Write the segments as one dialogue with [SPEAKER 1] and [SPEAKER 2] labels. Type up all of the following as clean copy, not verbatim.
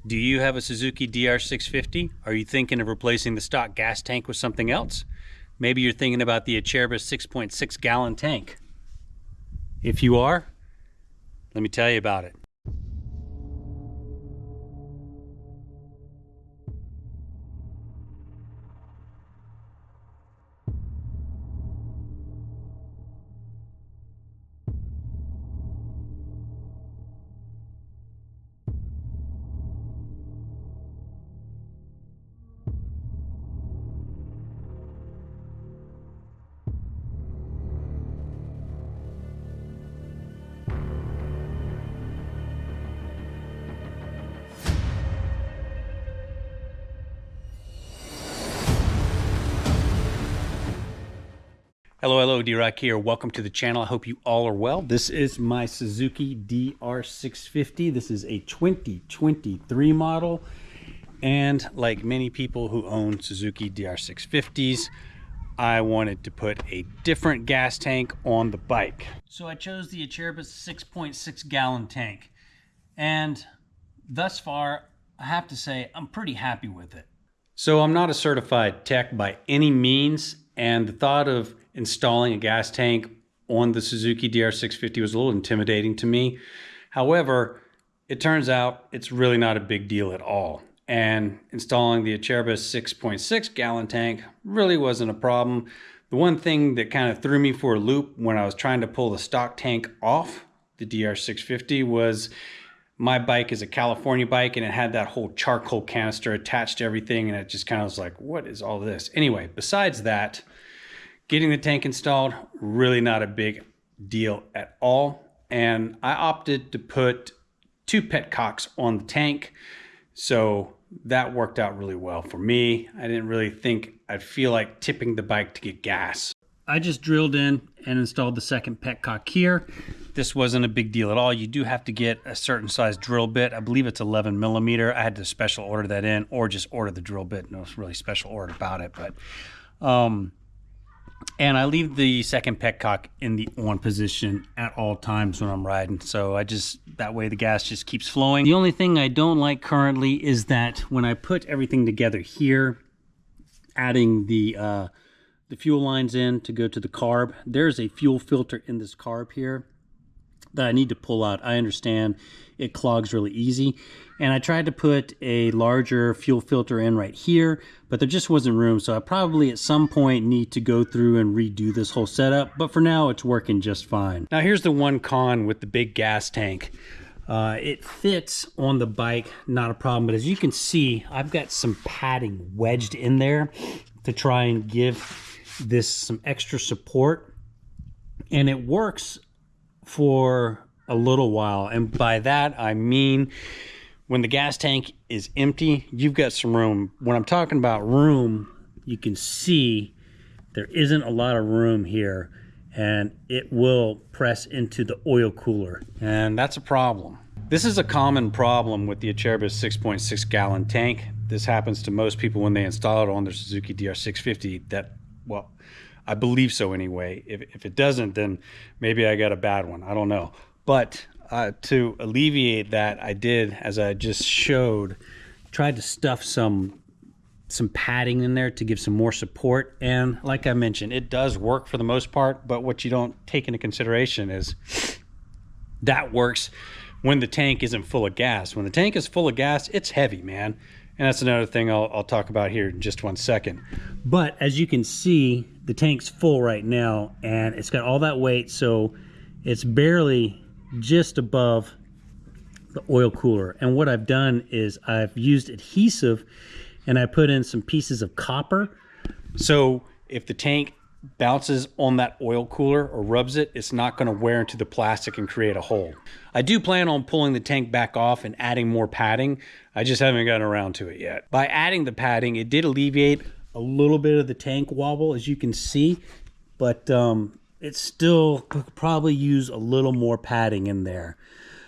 [SPEAKER 1] Do you have a Suzuki DR650? Are you thinking of replacing the stock gas tank with something else? Maybe you're thinking about the Acerbis 6.6 gallon tank. If you are, let me tell you about it. Hello, D-Rock here. Welcome to the channel. I hope you all are well. This is my Suzuki DR650. This is a 2023 model. And like many people who own Suzuki DR650s, I wanted to put a different gas tank on the bike. So I chose the Acerbis 6.6 gallon tank. And thus far, I have to say, I'm pretty happy with it. So I'm not a certified tech by any means, and the thought of installing a gas tank on the Suzuki DR650 was a little intimidating to me. However, it turns out it's really not a big deal at all. And installing the Acerbis 6.6 gallon tank really wasn't a problem. The one thing that kind of threw me for a loop when I was trying to pull the stock tank off the DR650 was my bike is a California bike and it had that whole charcoal canister attached to everything, and it just kind of was like, what is all this? Anyway, besides that, getting the tank installed, really not a big deal at all. And I opted to put 2 Petcocks on the tank. So that worked out really well for me. I didn't really think I'd feel like tipping the bike to get gas. I just drilled in and installed the second Petcock here. This wasn't a big deal at all. You do have to get a certain size drill bit. I believe it's 11 millimeter. I had to special order that in, or just order the drill bit. No really special order about it, but and I leave the second Petcock in the on position at all times when I'm riding. So that way the gas just keeps flowing. The only thing I don't like currently is that when I put everything together here, adding the fuel lines in to go to the carb, there's a fuel filter in this carb here that I need to pull out. I understand it clogs really easy. And I tried to put a larger fuel filter in right here, but there just wasn't room. So I probably at some point need to go through and redo this whole setup. But for now, it's working just fine. Now here's the one con with the big gas tank. It fits on the bike, not a problem. But as you can see, I've got some padding wedged in there to try and give this some extra support. And it works for a little while, and by that I mean when the gas tank is empty, you've got some room. When I'm talking about room, you can see there isn't a lot of room here, and it will press into the oil cooler, and that's a problem. This is a common problem with the Acerbis 6.6 gallon tank. This happens to most people when they install it on their Suzuki DR650. Well, I believe so anyway. If it doesn't, then maybe I got a bad one. I don't know. But to alleviate that, I did, as I just showed, tried to stuff some padding in there to give some more support. And like I mentioned, it does work for the most part. But what you don't take into consideration is that works when the tank isn't full of gas. When the tank is full of gas, it's heavy, man. And that's another thing I'll talk about here in just one second. But as you can see, the tank's full right now, and it's got all that weight, so it's barely just above the oil cooler. And what I've done is I've used adhesive, and I put in some pieces of copper. So if the tank bounces on that oil cooler or rubs it, it's not going to wear into the plastic and create a hole. I do plan on pulling the tank back off and adding more padding. I just haven't gotten around to it yet. By adding the padding, it did alleviate a little bit of the tank wobble, as you can see, but it still could probably use a little more padding in there.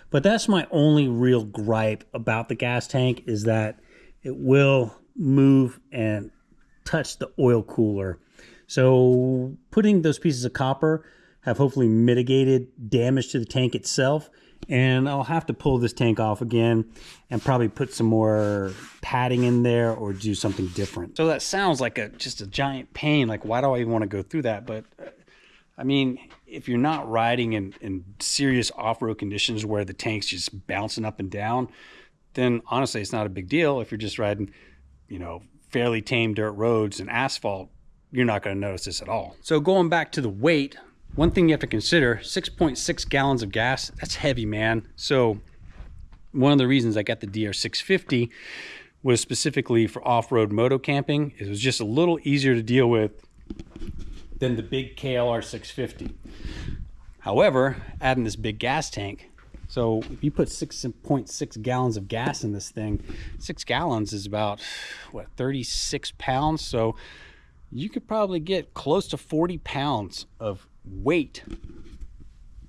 [SPEAKER 1] But that's my only real gripe about the gas tank, is that it will move and touch the oil cooler. So putting those pieces of copper have hopefully mitigated damage to the tank itself, And I'll have to pull this tank off again and probably put some more padding in there or do something different. So that sounds like just a giant pain. Like, why do I even want to go through that? But I mean, if you're not riding in serious off-road conditions where the tank's just bouncing up and down, then honestly, it's not a big deal. If you're just riding, you know, fairly tame dirt roads and asphalt, you're not going to notice this at all. So going back to the weight, one thing you have to consider, 6.6 gallons of gas, that's heavy, man. So one of the reasons I got the DR650 was specifically for off-road moto camping. It was just a little easier to deal with than the big KLR 650. However, adding this big gas tank, so if you put 6.6 gallons of gas in this thing, 6 gallons is about, what, 36 pounds? So you could probably get close to 40 pounds of weight,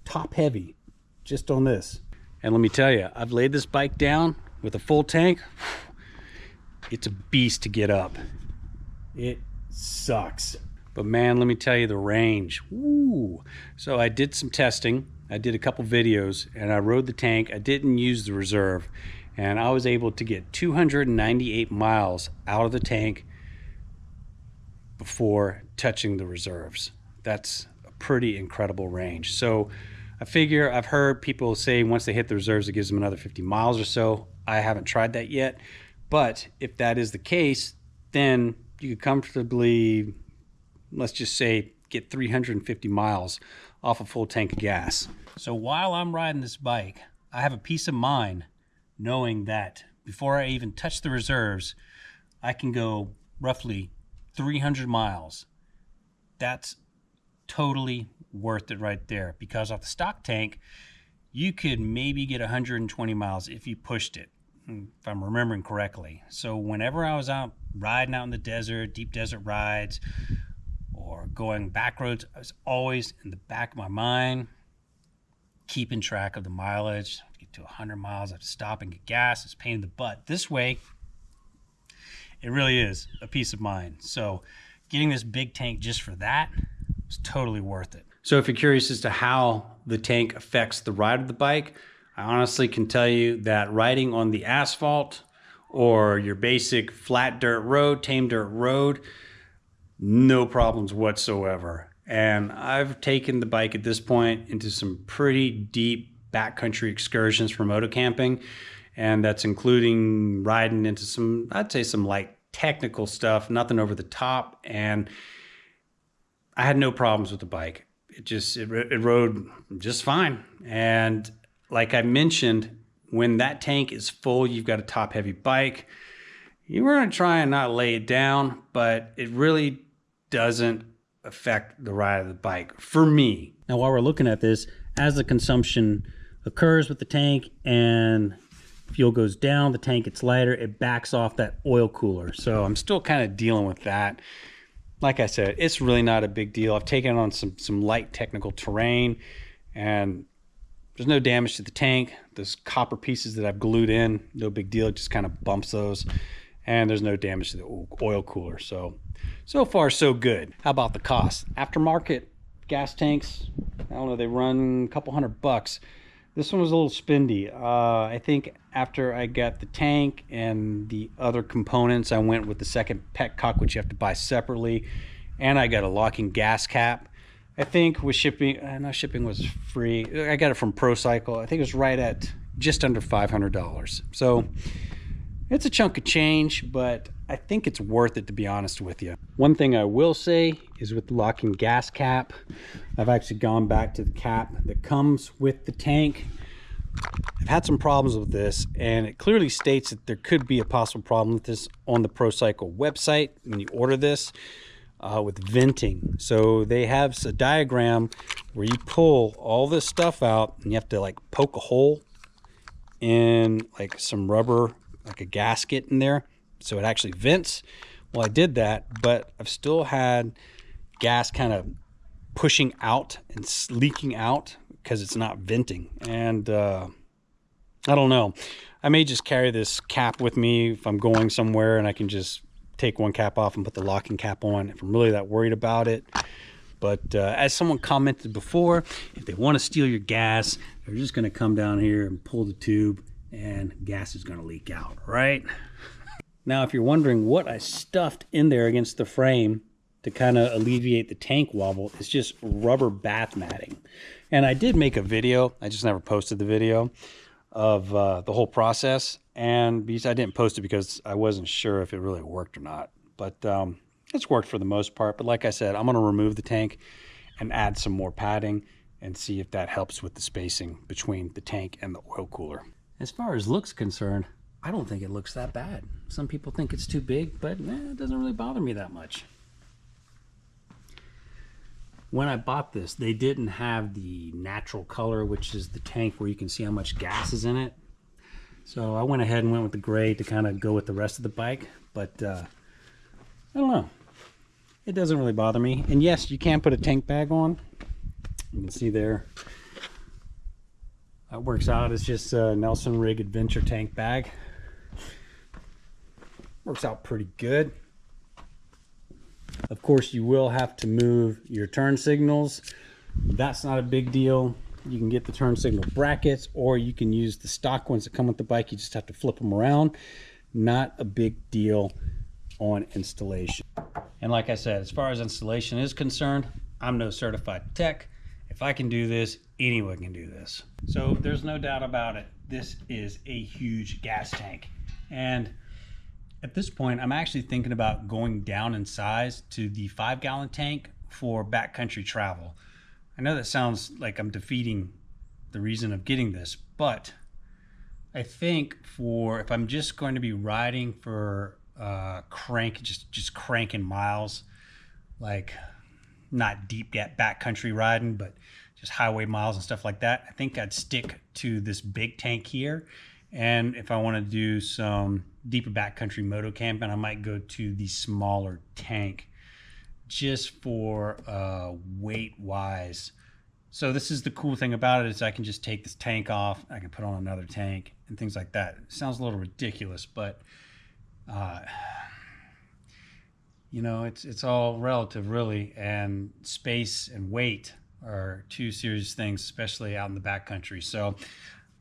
[SPEAKER 1] top heavy, just on this. And let me tell you, I've laid this bike down with a full tank. It's a beast to get up. It sucks. But man, let me tell you, the range. Woo. So I did some testing. I did a couple videos and I rode the tank. I didn't use the reserve, and I was able to get 298 miles out of the tank before touching the reserves. That's a pretty incredible range. So I figure, I've heard people say once they hit the reserves, it gives them another 50 miles or so. I haven't tried that yet, but if that is the case, then you could comfortably, let's just say, get 350 miles off a full tank of gas. So while I'm riding this bike, I have a peace of mind knowing that before I even touch the reserves, I can go roughly 300 miles. That's totally worth it right there, because off the stock tank, you could maybe get 120 miles if you pushed it, if I'm remembering correctly. So whenever I was out riding out in the desert, deep desert rides, or going back roads, I was always in the back of my mind keeping track of the mileage. Get to 100 miles, I have to stop and get gas. It's a pain in the butt. This way, it really is a peace of mind. So getting this big tank just for that was totally worth it. So if you're curious as to how the tank affects the ride of the bike, I honestly can tell you that riding on the asphalt or your basic flat dirt road, tame dirt road, no problems whatsoever. And I've taken the bike at this point into some pretty deep backcountry excursions for moto camping. And that's including riding into some, I'd say some light technical stuff, nothing over the top. And I had no problems with the bike. It rode just fine. And like I mentioned, when that tank is full, you've got a top heavy bike. You want to try and not lay it down, but it really doesn't affect the ride of the bike for me. Now, while we're looking at this, as the consumption occurs with the tank and fuel goes down, the tank gets lighter, it backs off that oil cooler. So I'm still kind of dealing with that. Like I said, it's really not a big deal. I've taken it on some light technical terrain, and there's no damage to the tank. Those copper pieces that I've glued in, no big deal. It just kind of bumps those. And there's no damage to the oil cooler. So far, so good. How about the cost? Aftermarket gas tanks, I don't know, they run a couple $100. This one was a little spendy. I think after I got the tank and the other components, I went with the second Petcock, which you have to buy separately. And I got a locking gas cap. I think with shipping, no, shipping was free. I got it from ProCycle. I think it was right at just under $500. So it's a chunk of change, but I think it's worth it, to be honest with you. One thing I will say is with the locking gas cap, I've actually gone back to the cap that comes with the tank. I've had some problems with this, and it clearly states that there could be a possible problem with this on the ProCycle website when you order this with venting. So they have a diagram where you pull all this stuff out and you have to like poke a hole in like some rubber, like a gasket in there, so it actually vents. Well, I did that, but I've still had gas kind of pushing out and leaking out because it's not venting. And I don't know, I may just carry this cap with me if I'm going somewhere, and I can just take one cap off and put the locking cap on if I'm really that worried about it. But as someone commented before, if they want to steal your gas, they're just going to come down here and pull the tube and gas is going to leak out, right? Now, if you're wondering what I stuffed in there against the frame to kind of alleviate the tank wobble, it's just rubber bath matting. And I did make a video, I just never posted the video of the whole process. And I didn't post it because I wasn't sure if it really worked or not. But it's worked for the most part. But like I said, I'm going to remove the tank and add some more padding and see if that helps with the spacing between the tank and the oil cooler. As far as looks concerned, I don't think it looks that bad. Some people think it's too big, but it doesn't really bother me that much. When I bought this, they didn't have the natural color, which is the tank where you can see how much gas is in it. So I went ahead and went with the gray to kind of go with the rest of the bike, but I don't know. It doesn't really bother me. And yes, you can put a tank bag on. You can see there. That works out. It's just a Nelson Rig Adventure tank bag. Works out pretty good. Of course, you will have to move your turn signals. That's not a big deal. You can get the turn signal brackets, or you can use the stock ones that come with the bike. You just have to flip them around. Not a big deal on installation. And like I said, as far as installation is concerned, I'm no certified tech. If I can do this, anyone can do this. So there's no doubt about it. This is a huge gas tank. And at this point, I'm actually thinking about going down in size to the 5-gallon tank for backcountry travel. I know that sounds like I'm defeating the reason of getting this, but I think if I'm just going to be riding for just cranking miles, like not deep backcountry riding, but just highway miles and stuff like that, I think I'd stick to this big tank here. And if I want to do some deeper backcountry moto camping, I might go to the smaller tank just for weight wise. So this is the cool thing about it, is I can just take this tank off, I can put on another tank and things like that. It sounds a little ridiculous, but you know, it's all relative really, and space and weight are two serious things, especially out in the backcountry. So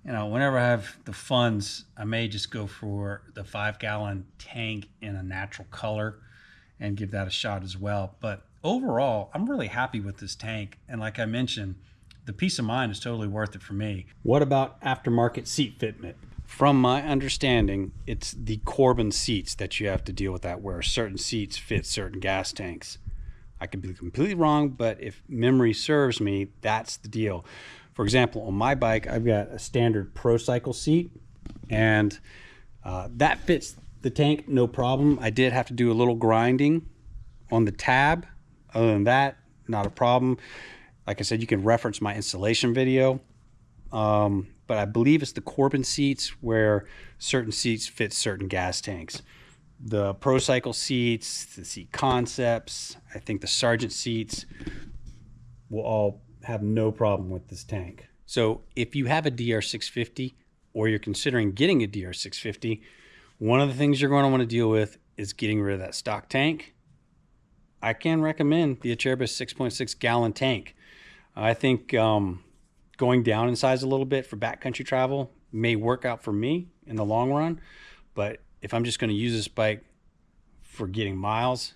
[SPEAKER 1] you know, whenever I have the funds, I may just go for the 5-gallon tank in a natural color and give that a shot as well. But overall, I'm really happy with this tank. And like I mentioned, the peace of mind is totally worth it for me. What about aftermarket seat fitment? From my understanding, it's the Corbin seats that you have to deal with that, where certain seats fit certain gas tanks. I could be completely wrong, but if memory serves me, that's the deal. For example, on my bike, I've got a standard Pro Cycle seat, and that fits the tank no problem. I did have to do a little grinding on the tab. Other than that, not a problem. Like I said, you can reference my installation video. But I believe it's the Corbin seats where certain seats fit certain gas tanks. The Pro Cycle seats, the seat concepts, I think the Sergeant seats will all have no problem with this tank. So if you have a DR650 or you're considering getting a DR650, one of the things you're going to want to deal with is getting rid of that stock tank. I can recommend the Acerbis 6.6 gallon tank. I think going down in size a little bit for backcountry travel may work out for me in the long run, but if I'm just going to use this bike for getting miles,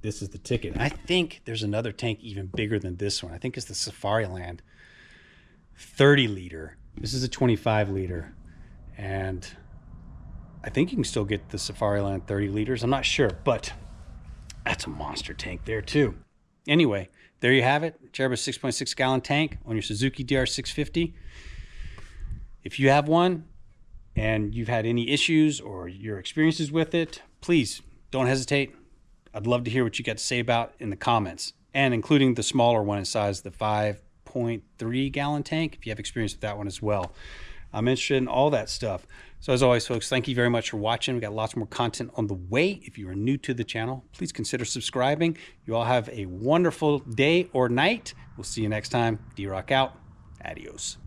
[SPEAKER 1] this is the ticket. I think there's another tank even bigger than this one. I think it's the Safariland 30 liter. This is a 25 liter. And I think you can still get the Safariland 30 liters. I'm not sure, but that's a monster tank there too. Anyway, there you have it. Acerbis 6.6 gallon tank on your Suzuki DR650. If you have one and you've had any issues or your experiences with it, please don't hesitate. I'd love to hear what you got to say about in the comments, and including the smaller one in size, the 5.3 gallon tank, if you have experience with that one as well. I'm interested in all that stuff. So as always, folks, thank you very much for watching. We got lots more content on the way. If you are new to the channel, please consider subscribing. You all have a wonderful day or night. We'll see you next time. D-Rock out. Adios.